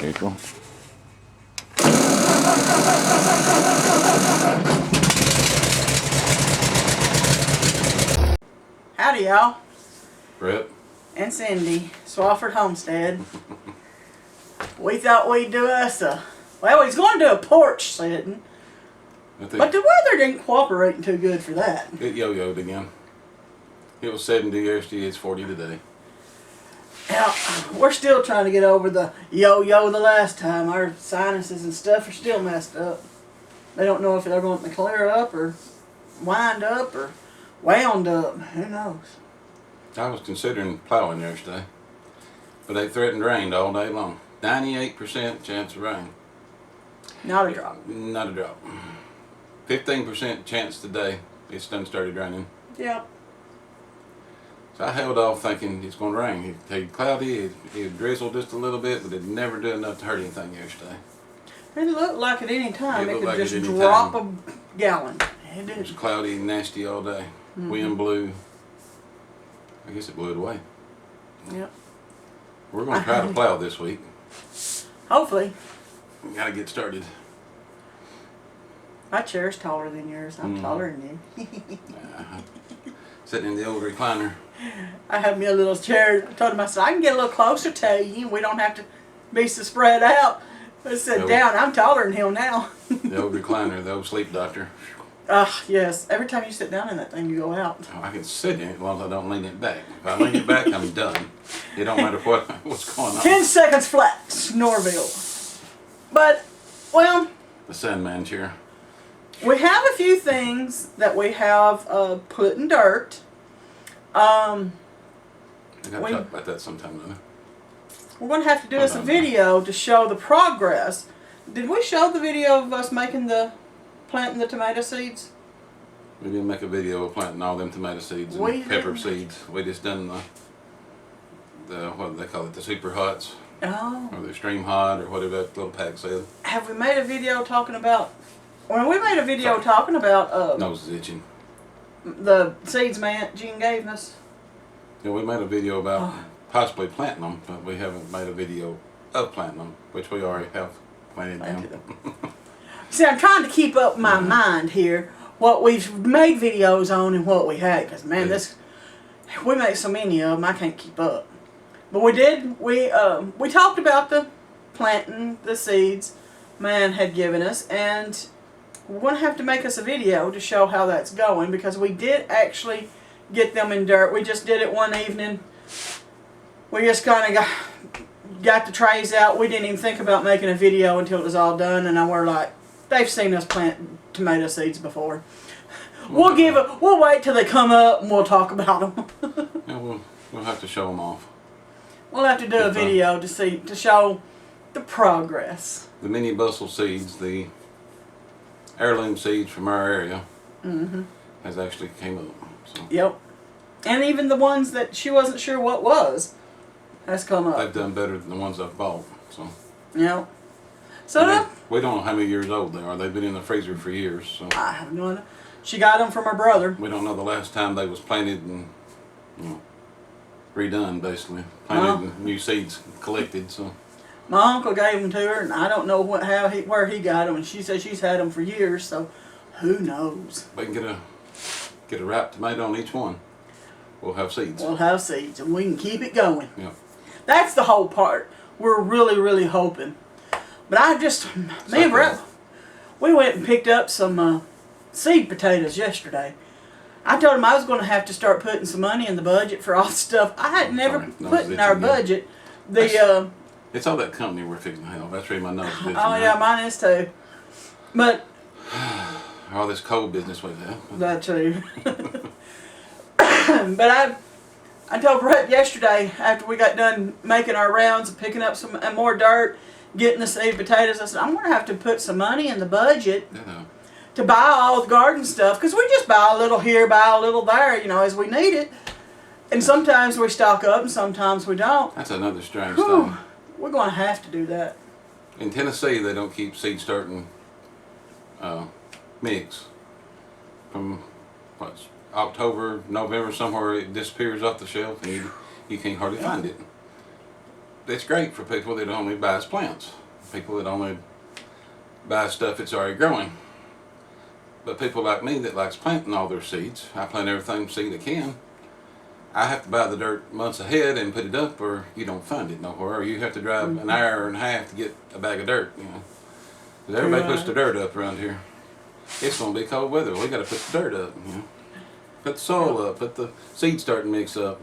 There you go. Howdy, y'all. Brett. And Cindy, Swafford Homestead. We thought we'd do us a... Well, he's going to do a porch sitting. But the weather didn't cooperate too good for that. It yo-yoed again. It was 70 yesterday, it's 40 today. Now, we're still trying to get over the yo-yo the last time. Our sinuses and stuff are still messed up. They don't know if they're going to clear up or wind up or wound up. Who knows? I was considering plowing yesterday, but they threatened rain all day long. 98% chance of rain. Not a drop. Not a drop. 15% chance today it's done started raining. Yep. So I held off thinking it's going to rain. It stayed cloudy, it drizzled just a little bit, but it never did enough to hurt anything yesterday. It looked like at any time it could like just drop a gallon. It was cloudy and nasty all day. Mm-hmm. Wind blew. I guess it blew it away. Yep. We're going to try to plow this week. Hopefully. We got to get started. My chair's taller than yours. I'm taller than you. Sitting in the old recliner. I have me a little chair. I told him, I said, I can get a little closer to you. We don't have to be so spread out. I said, down. I'm taller than him now. The old recliner, the old sleep doctor. Yes. Every time you sit down in that thing, you go out. Oh, I can sit in it as long as I don't lean it back. If I lean it back, I'm done. It don't matter what's going on. 10 seconds flat, Snorville. But, well... The Sandman chair. We have a few things that we have put in dirt. I gotta talk about that sometime, though. We're going to have to do us a video to show the progress. Did we show the video of us planting the tomato seeds? We didn't make a video of planting all them tomato seeds and pepper seeds. We just done the what do they call it, the super hots. Oh. Or the extreme hot, or whatever that little pack said. Have we made a video talking about... Well, we made a video talking about... nose is itching. The seeds Gene gave us. Yeah, we made a video about possibly planting them, but we haven't made a video of planting them, which we already have planted them. See, I'm trying to keep up my mind here, what we've made videos on and what we had, because man, we make so many of them, I can't keep up. But we talked about the planting the seeds Man had given us, and we're going to have to make us a video to show how that's going, because we did actually get them in dirt. We just did it one evening. We just kind of got the trays out. We didn't even think about making a video until it was all done, and we're like, they've seen us plant tomato seeds before. We'll wait till they come up and we'll talk about them. Yeah, we'll have to show them off. We'll have to do a video to show the progress. The mini bustle seeds, the heirloom seeds from our area, has actually came up. So. Yep. And even the ones that she wasn't sure what was has come up. They've done better than the ones I've bought. So. Yep. So we don't know how many years old they are. They've been in the freezer for years. So. I have no idea. She got them from her brother. We don't know the last time they was planted and redone, basically. Planted and new seeds collected. So. My uncle gave them to her, and I don't know where he got them. And she said she's had them for years, so who knows? We can get a ripe tomato on each one. We'll have seeds. We'll have seeds, and we can keep it going. Yeah. That's the whole part. We're really, really hoping. But me and Brett, we went and picked up some seed potatoes yesterday. I told him I was going to have to start putting some money in the budget for all the stuff I had never put in our budget. It's all that company we're fixing to have. That's really my nose. Oh yeah, mine is too. But all this coal business we have. That too. But I told Brett yesterday after we got done making our rounds and picking up some more dirt, getting the seed potatoes, I said I'm going to have to put some money in the budget to buy all the garden stuff, because we just buy a little here, buy a little there, as we need it. And sometimes we stock up and sometimes we don't. That's another strange thing. We're going to have to do that. In Tennessee, they don't keep seed starting mix from October, November, somewhere it disappears off the shelf and you can't hardly find it. it's great for people that only buys plants, people that only buy stuff that's already growing. But people like me that likes planting all their seeds, I plant everything seed I can. I have to buy the dirt months ahead and put it up, or you don't find it nowhere, or you have to drive an hour and a half to get a bag of dirt. You know, 'cause everybody puts the dirt up around here. It's gonna be cold weather. We got to put the dirt up. You know, put the soil up, put the seed starting mix up.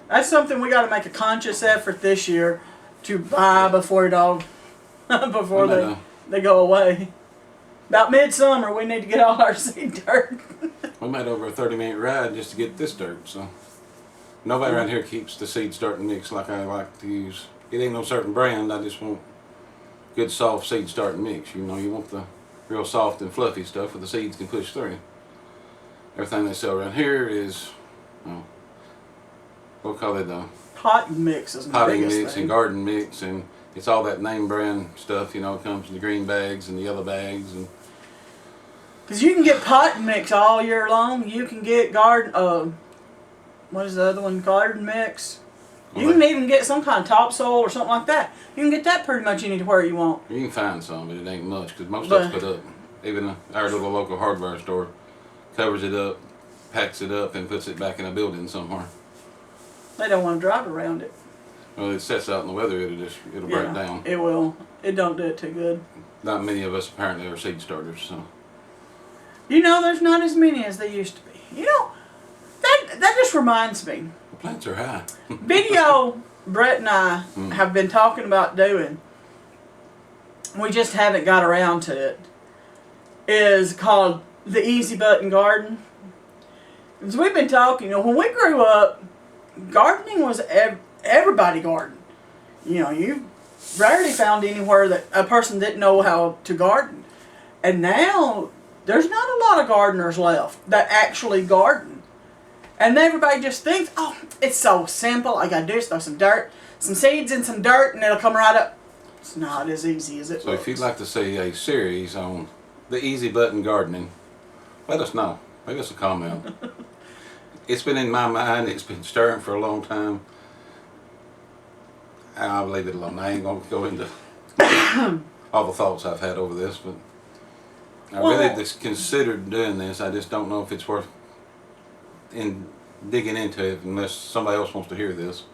That's something we got to make a conscious effort this year to buy before it all, before they go away. About midsummer, we need to get all our seed dirt. We made over a 30-minute ride just to get this dirt, so nobody around here keeps the seed starting mix like I like to use. It ain't no certain brand. I just want good soft seed starting mix. You know, you want the real soft and fluffy stuff where the seeds can push through. Everything they sell around here is, we'll call it Potting mix is the potting biggest mix thing. and garden mix, and it's all that name brand stuff. You know, it comes in the green bags and the yellow bags, and because you can get potting mix all year long. You can get garden. What is the other one? Garden mix. You can even get some kind of topsoil or something like that. You can get that pretty much anywhere you want. you can find some, but it ain't much because most stuff's put up. Even our little local hardware store covers it up, packs it up, and puts it back in a building somewhere. They don't want to drive around it. Well, it sets out in the weather, it'll break down. It will. It don't do it too good. Not many of us apparently are seed starters, so. You know, there's not as many as they used to be. You know, that just reminds me. The plants are high. Video Brett and I have been talking about doing, we just haven't got around to it, is called the Easy Button Garden. As we've been talking, you know, when we grew up, gardening was everybody gardened. You know, you rarely found anywhere that a person didn't know how to garden. And now, there's not a lot of gardeners left that actually garden. And everybody just thinks, oh, it's so simple. All I gotta do is throw some dirt, some seeds in some dirt, and it'll come right up. It's not as easy as it looks. If you'd like to see a series on the Easy Button Gardening, let us know. Leave us a comment. It's been in my mind. It's been stirring for a long time. I'll leave it alone. I ain't going to go into all the thoughts I've had over this, but I really just considered doing this. I just don't know if it's worth digging into it unless somebody else wants to hear this.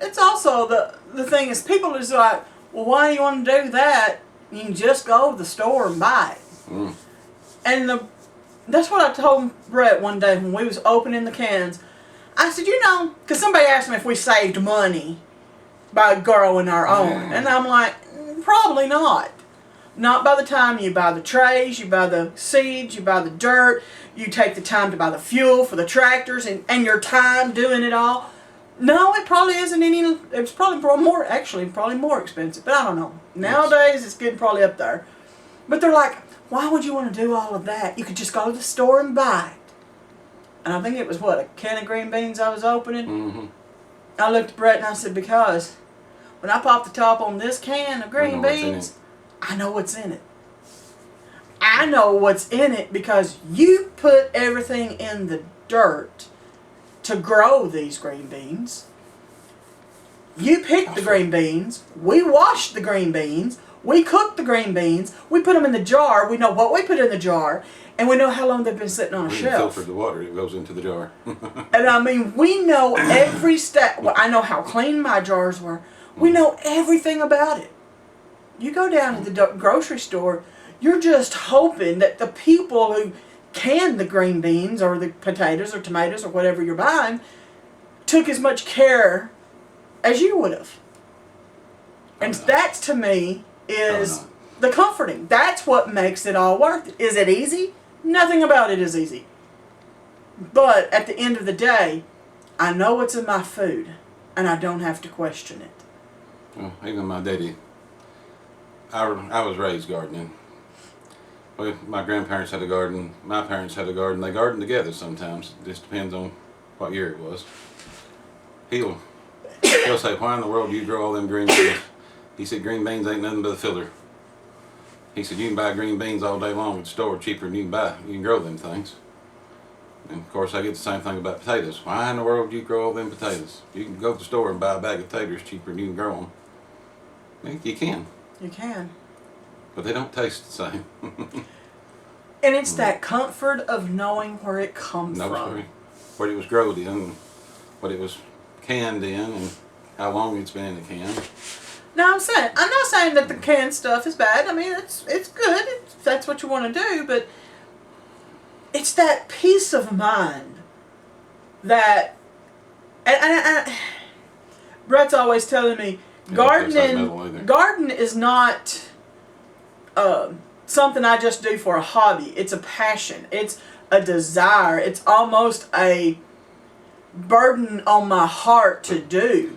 It's also, the thing is, people is like, well, why do you want to do that? You can just go to the store and buy it. And that's what I told Brett one day when we was opening the cans. I said, you know, because somebody asked me if we saved money by growing our own. And I'm like, probably not. Not by the time you buy the trays, you buy the seeds, you buy the dirt, you take the time to buy the fuel for the tractors and your time doing it all. No, it probably isn't any, it's probably more, actually, probably more expensive, but I don't know. Nowadays, it's getting probably up there. But they're like, why would you want to do all of that? You could just go to the store and buy it. And I think it was, what, a can of green beans I was opening? I looked at Brett and I said, because when I pop the top on this can of green beans, I know what's in it. I know what's in it because you put everything in the dirt to grow these green beans. You picked the green beans. We washed the green beans. We cooked the green beans. We put them in the jar. We know what we put in the jar. And we know how long they've been sitting on a shelf. We filtered the water that goes into the jar. And I mean, we know every step. Well, I know how clean my jars were. We know everything about it. You go down to the grocery store, you're just hoping that the people who canned the green beans or the potatoes or tomatoes or whatever you're buying took as much care as you would have. And that, to me, is the comforting. That's what makes it all worth it. Is it easy? Nothing about it is easy. But at the end of the day, I know what's in my food, and I don't have to question it. Well, even my daddy, I was raised gardening. My grandparents had a garden, my parents had a garden. They garden together sometimes. It just depends on what year it was. He'll say, why in the world do you grow all them green beans? He said, green beans ain't nothing but a filler. He said, you can buy green beans all day long at the store cheaper than you can grow them things. And of course, I get the same thing about potatoes. Why in the world do you grow all them potatoes? You can go to the store and buy a bag of potatoes cheaper than you can grow them. You can, You can. but they don't taste the same. And it's that comfort of knowing where it comes No, from. sorry. What it was growed in, what it was canned in, and how long it's been in the can. Now I'm not saying that the canned stuff is bad. I mean, it's good if that's what you want to do, but it's that peace of mind that, and Brett's always telling me, Yeah, it tastes like metal either. garden is not something I just do for a hobby. It's a passion. It's a desire. It's almost a burden on my heart to do.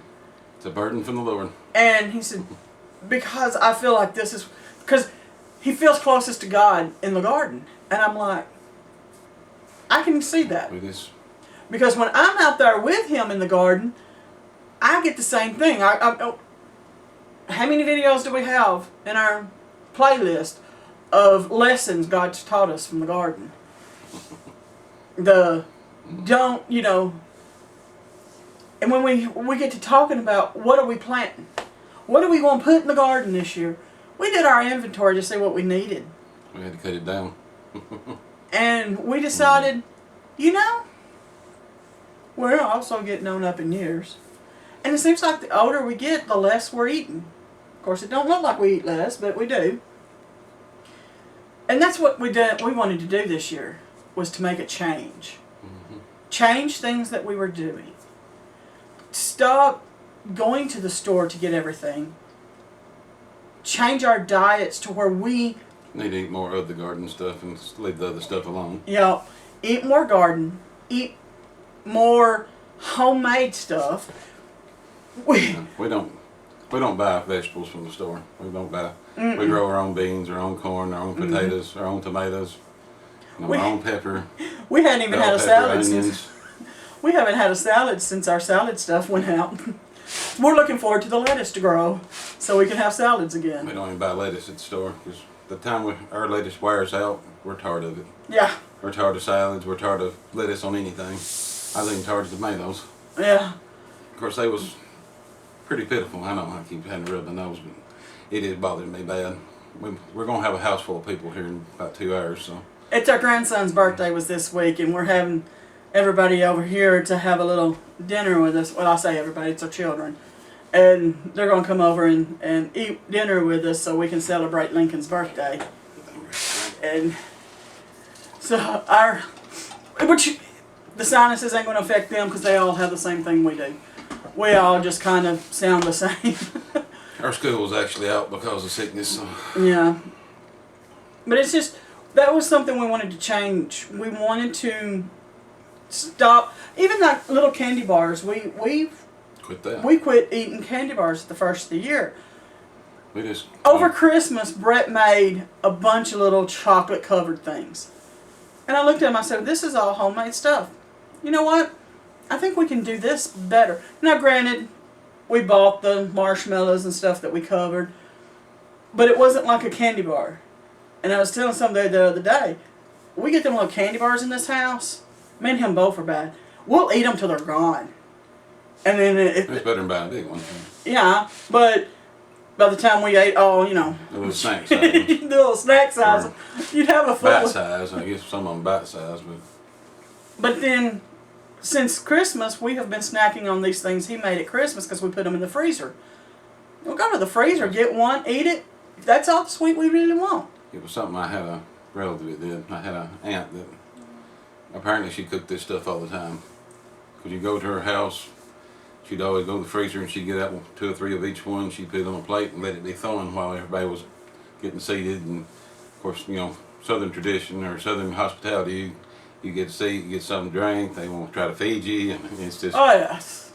It's a burden from the Lord. And he said, because I feel like this is, because he feels closest to God in the garden. And I'm like, I can see that. We just, Because when I'm out there with him in the garden, I get the same thing. How many videos do we have in our playlist of lessons God's taught us from the garden? And when we get to talking about what are we planting? What are we going to put in the garden this year? We did our inventory to see what we needed. we had to cut it down. And we decided, we're also getting on up in years. And it seems like the older we get, the less we're eating. Of course, it don't look like we eat less, but we do. And that's what we wanted to do this year, was to make a change. Mm-hmm. Change things that we were doing. Stop going to the store to get everything. Change our diets to where we, Need to eat more of the garden stuff and just leave the other stuff alone. eat more garden, eat more homemade stuff. We don't buy vegetables from the store. We don't buy. We grow our own beans, our own corn, our own potatoes, our own tomatoes, our own pepper. We hadn't even had a bell salad pepper, since onions. we haven't had a salad since our salad stuff went out. We're looking forward to the lettuce to grow so we can have salads We again. don't even buy lettuce at the store because the time our lettuce wears out, we're tired of it. Yeah, We're tired of salads. We're tired of lettuce on anything. I was even tired of tomatoes. yeah. Of course, they was pretty pitiful. I know I keep having to rub my nose, but it is bothering me bad. We're going to have a house full of people here in about 2 hours, so. It's our grandson's birthday was this week, and we're having everybody over here to have a little dinner with us. Well, I say everybody, it's our children. And they're going to come over and eat dinner with us so we can celebrate Lincoln's birthday. And so the sinuses ain't going to affect them because they all have the same thing we do. We all just kind of sound the same. Our school was actually out because of sickness, so. Yeah. But it's just, that was something we wanted to change. We wanted to stop, even like little candy bars. We Quit that. quit eating candy bars the first of the year. We just. Over Christmas, Brett made a bunch of little chocolate covered things. And I looked at him, I said, this is all homemade stuff. You know what? I think we can do this better. Now granted, we bought the marshmallows and stuff that we covered, but it wasn't like a candy bar. And I was telling somebody the other day, we get them little candy bars in this house, me and him both are bad. We'll eat them till they're gone. And then It's better than buying a big one. yeah, but by the time we ate all, A little snack the size. little snack size, you'd have a full. Bite size. I guess some of them bite size, but. But then, since Christmas, we have been snacking on these things he made at Christmas because we put them in the freezer. We'll go to the freezer, get one, eat it. That's all the sweet we really want. It was something I had a relative that did. I had an aunt that apparently she cooked this stuff all the time. Because you go to her house, she'd always go to the freezer and she'd get out 2 or 3 of each one. She'd put it on a plate and let it be thawing while everybody was getting seated. And of course, Southern tradition or Southern hospitality, you get a seat, you get something to drink, they want to try to feed you. And it's just, Oh, yes.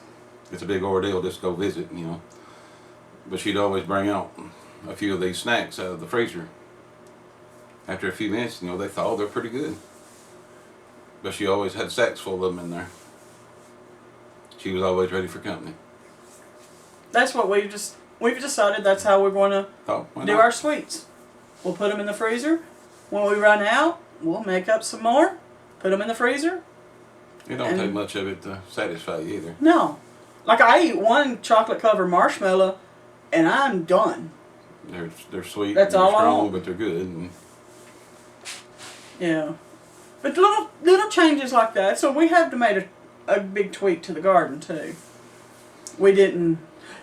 it's a big ordeal just to go visit, But she'd always bring out a few of these snacks out of the freezer. After a few minutes, they thaw, they're pretty good. But she always had sacks full of them in there. She was always ready for company. That's what we've decided that's how we're going to Thought, why do not? our sweets. We'll put them in the freezer. When we run out, we'll make up some more, put them in the freezer, It don't And- take much of it to satisfy you either. No. Like I eat one chocolate covered marshmallow and I'm done. They're sweet. That's and all they're I strong, want. but they're good. And Yeah. But little changes like that. So we have to make a big tweak to the garden too. We didn't.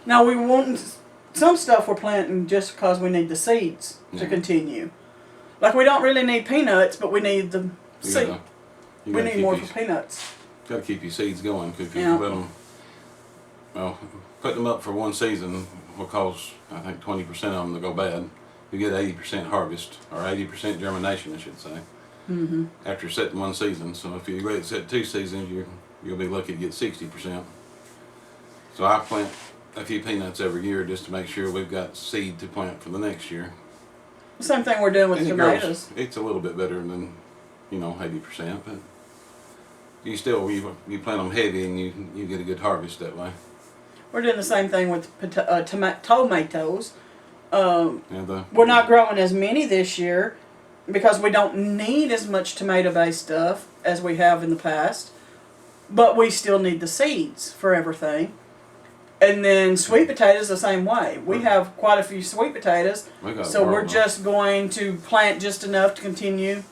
Now we want some stuff we're planting just because we need the seeds to Yeah. continue. Like we don't really need peanuts, but we need the you seed. gotta, you We gotta need keep more these, for peanuts. gotta keep your seeds going. 'Cause if you Yeah. let them, well, put them up for one season will cause I think 20% of them to go bad. You get 80% harvest or 80% germination, I should say. Mm-hmm. After setting one season. So if you let it set 2 seasons, you'll be lucky to get 60%. So I plant a few peanuts every year just to make sure we've got seed to plant for the next year. Same thing we're doing with And it tomatoes. grows. It's a little bit better than 80%, but you still you plant them heavy and you get a good harvest that way. We're doing the same thing with tomatoes. And We're not growing as many this year because we don't need as much tomato-based stuff as we have in the past. But we still need the seeds for everything. And then sweet potatoes the same way. We have quite a few sweet potatoes, we got so we're world. just going to plant just enough to continue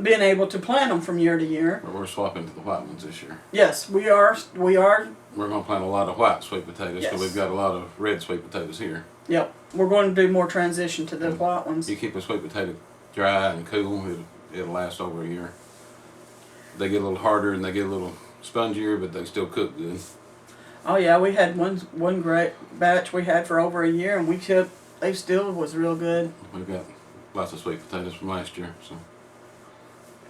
being able to plant them from year to year. But we're swapping to the white ones this year. Yes, we are. We are. We're going to plant a lot of white sweet potatoes because Yes. we've got a lot of red sweet potatoes here. Yep, we're going to do more transition to the white ones. You keep a sweet potato dry and cool, it'll last over a year. They get a little harder and they get a little spongier, but they still cook good. Oh yeah, we had one great batch we had for over a year, and they still was real good. We've got lots of sweet potatoes from last year, so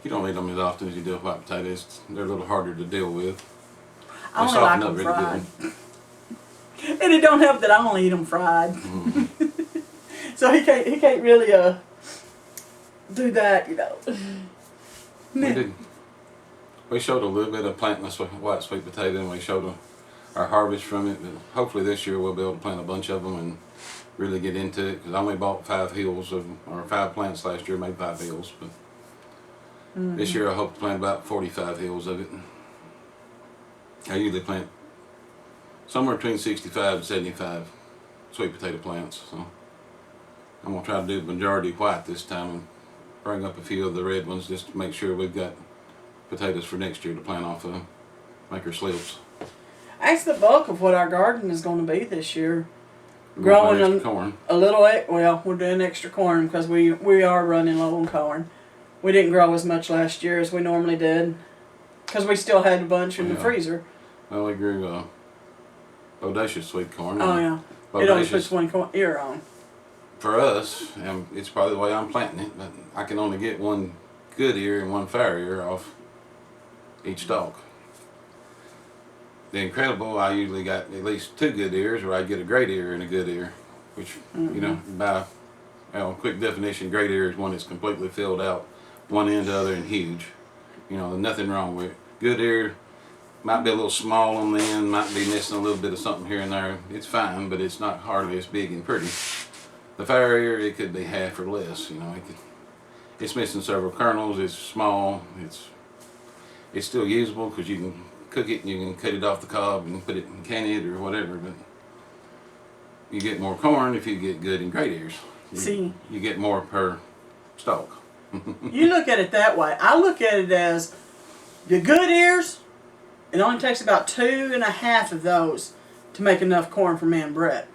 you don't eat them as often as you do white potatoes. They're a little harder to deal with. I only like them fried. And it don't help that I only eat them fried. Mm-hmm. So he can't really do that, We showed a little bit of planting a white sweet potato, and we showed our harvest from it. But hopefully this year we'll be able to plant a bunch of them and really get into it. Because I only bought 5 plants last year, made 5 hills. But this year I hope to plant about 45 hills of it. I usually plant somewhere between 65 and 75 sweet potato plants. So I'm gonna try to do the majority white this time and bring up a few of the red ones just to make sure we've got potatoes for next year to plant off of, make our slips. That's the bulk of what our garden is going to be this year. We're gonna Growing plant extra corn. a little, well, we're doing extra corn because we are running low on corn. We didn't grow as much last year as we normally did because we still had a bunch in the Yeah. freezer. Well, we grew bodacious sweet corn. Oh yeah, it only puts Bodacious one ear on. for us, and it's probably the way I'm planting it, but I can only get one good ear and one fair ear off each stalk. The Incredible, I usually got at least 2 good ears, or I get a great ear and a good ear, which, by quick definition, great ear is one that's completely filled out, one end to the other and huge. There's nothing wrong with it. Good ear might be a little small on the end, might be missing a little bit of something here and there. It's fine, but it's not hardly as big and pretty. The fair ear, it could be half or less. It's missing several kernels. It's small. It's still usable because you can cook it and you can cut it off the cob and put it in can it or whatever. But you get more corn if you get good and great ears. You get more per stalk. You look at it that way. I look at it as the good ears. It only takes about 2.5 of those to make enough corn for me and Brett.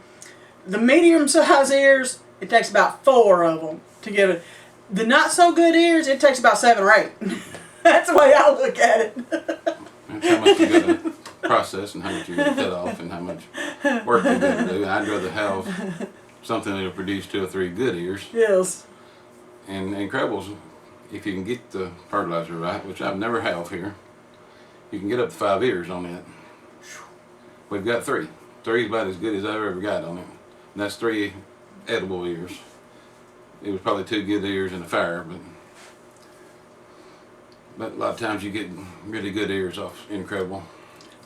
The medium size ears, it takes about 4 of them to give it. The not so good ears, it takes about 7 or 8. That's the way I look at it. That's how much you got to process and how much you got to cut off and how much work you got to do. I'd rather have something that'll produce 2 or 3 good ears. Yes. And Incredibles, if you can get the fertilizer right, which I've never have here, you can get up to 5 ears on it. We've got 3. 3 is about as good as I've ever got on it. And that's 3 edible ears. It was probably 2 good ears and a fair, but a lot of times you get really good ears off Incredible.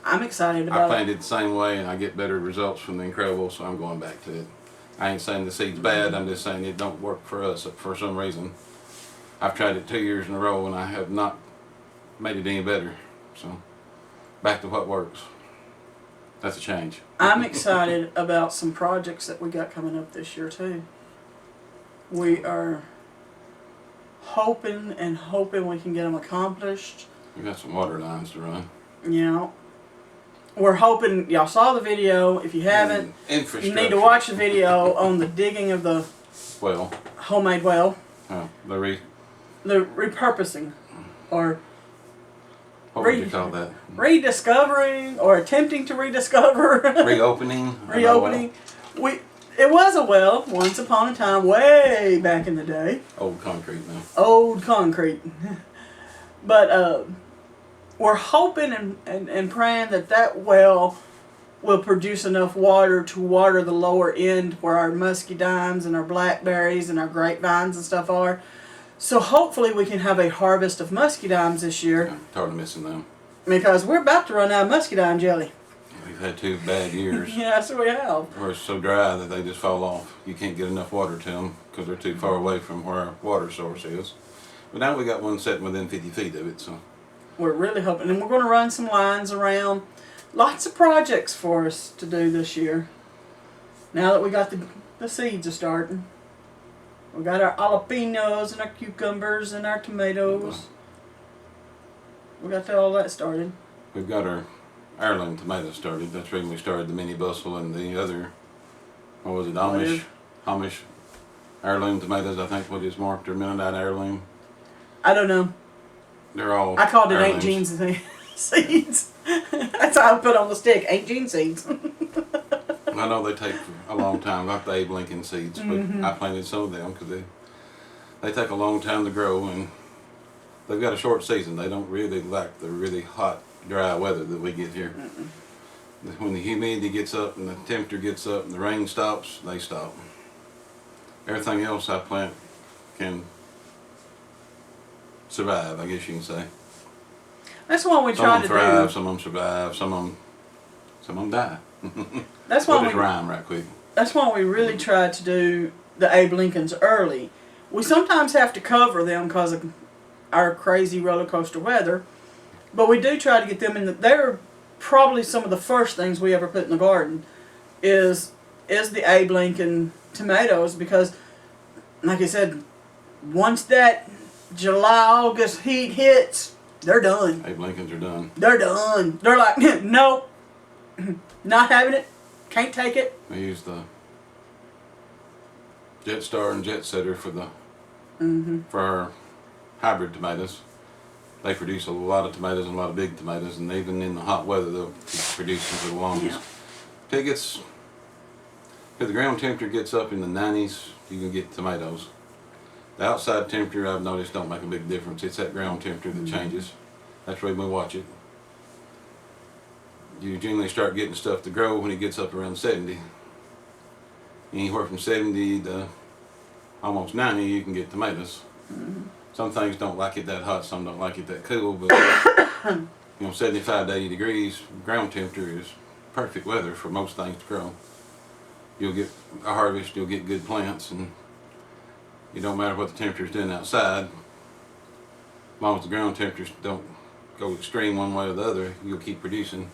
I'm excited I about it. planted the same way and I get better results from the Incredible, so I'm going back to it. I ain't saying the seed's bad, I'm just saying it don't work for us for some reason. I've tried it 2 years in a row and I have not made it any better. So back to what works. That's a change. I'm excited about some projects that we got coming up this year too. We are hoping we can get them accomplished. We got some water lines to run. You know, we're hoping y'all saw the video. If you haven't, you need to watch the video on the digging of the well, homemade well. The repurposing, or what would you call that? Rediscovering or attempting to rediscover. Reopening. Reopening. It was a well once upon a time, way back in the day. Old concrete now. Old concrete. But we're hoping and praying that well will produce enough water to water the lower end where our muscadines and our blackberries and our grapevines and stuff are. So hopefully we can have a harvest of muscadines this year. I'm tired of missing them. Because we're about to run out of muscadine jelly. We've had 2 bad years. Yes, we have. Where it's so dry that they just fall off. You can't get enough water to them because they're too far away from where our water source is. But now we got one sitting within 50 feet of it, so. We're really hoping. And we're going to run some lines around. Lots of projects for us to do this year. Now that we got the seeds are starting. We got our jalapenos and our cucumbers and our tomatoes. We got all that started. We've got our heirloom tomatoes started. That's when we started the mini bustle and the other, what was it, Amish heirloom tomatoes, I think what is marked, or Mennonite heirloom. I don't know. They're all I called it heirlooms. Aunt Jean's seeds. That's how I put on the stick, Aunt Jean seeds. I know they take a long time, like the Abe Lincoln seeds, but I planted some of them because they take a long time to grow, and they've got a short season. They don't really like the really hot, dry weather that we get here. When the humidity gets up and the temperature gets up and the rain stops, they stop. Everything else I plant can survive, I guess you can say. That's what we Some try of to them thrive, do. some of them survive, some of them die. That's We'll why just we rhyme right quick. That's why we really try to do the Abe Lincolns early. We sometimes have to cover them because of our crazy roller coaster weather, but we do try to get them in. They're probably some of the first things we ever put in the garden is the Abe Lincoln tomatoes, because, like I said, once that July, August heat hits, they're done. Abe Lincolns are done. They're done. They're like, nope, not having it, can't take it. We use the Jetstar and Jet Setter for the for our hybrid tomatoes. They produce a lot of tomatoes and a lot of big tomatoes, and even in the hot weather they'll keep producing for the longest. Till the ground temperature gets up in the 90s, you can get tomatoes. The outside temperature, I've noticed, don't make a big difference. It's that ground temperature that changes. That's the way we watch it. You generally start getting stuff to grow when it gets up around 70. Anywhere from 70 to almost 90, you can get tomatoes. Some things don't like it that hot, some don't like it that cool, but 75 to 80 degrees ground temperature is perfect weather for most things to grow. You'll get a harvest, you'll get good plants, and it don't matter what the temperature's doing outside. As long as the ground temperatures don't go extreme one way or the other, you'll keep producing.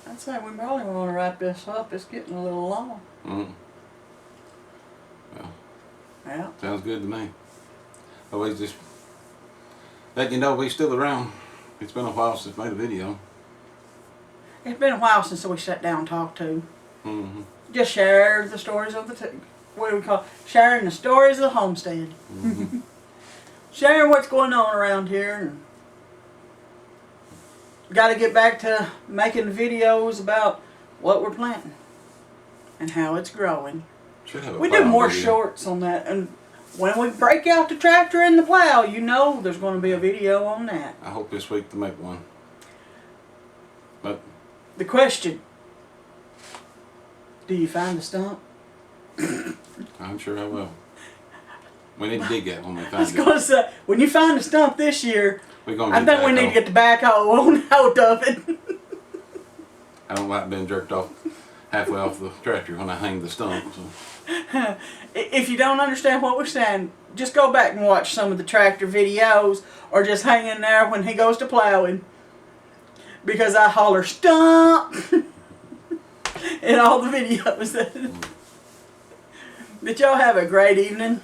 I'd say we probably want to wrap this up. It's getting a little long. Well, Yeah. sounds good to me. Always just let you know we're still around. It's been a while since I made a video. It's been a while since we sat down and talked to. Mm-hmm. Just share the stories of what do we call it? Sharing the stories of the homestead. Mm-hmm. Sharing what's going on around here. And got to get back to making videos about what we're planting and how it's growing. Should have a We do plow more video. shorts on that, and when we break out the tractor and the plow, you know there's going to be a video on that. I hope this week to make one. But The question, do you find the stump? I'm sure I will. We need to dig that when we I was find it. going to say, when you find the stump this year, We're gonna I get think we need to backhoe. get the backhoe on out of it. I don't like being jerked off. halfway off the tractor when I hang the stump. So. If you don't understand what we're saying, just go back and watch some of the tractor videos, or just hang in there when he goes to plowing. Because I holler stump in all the videos. But y'all have a great evening.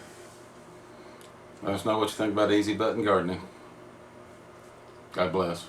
Let us know what you think about easy button gardening. God bless.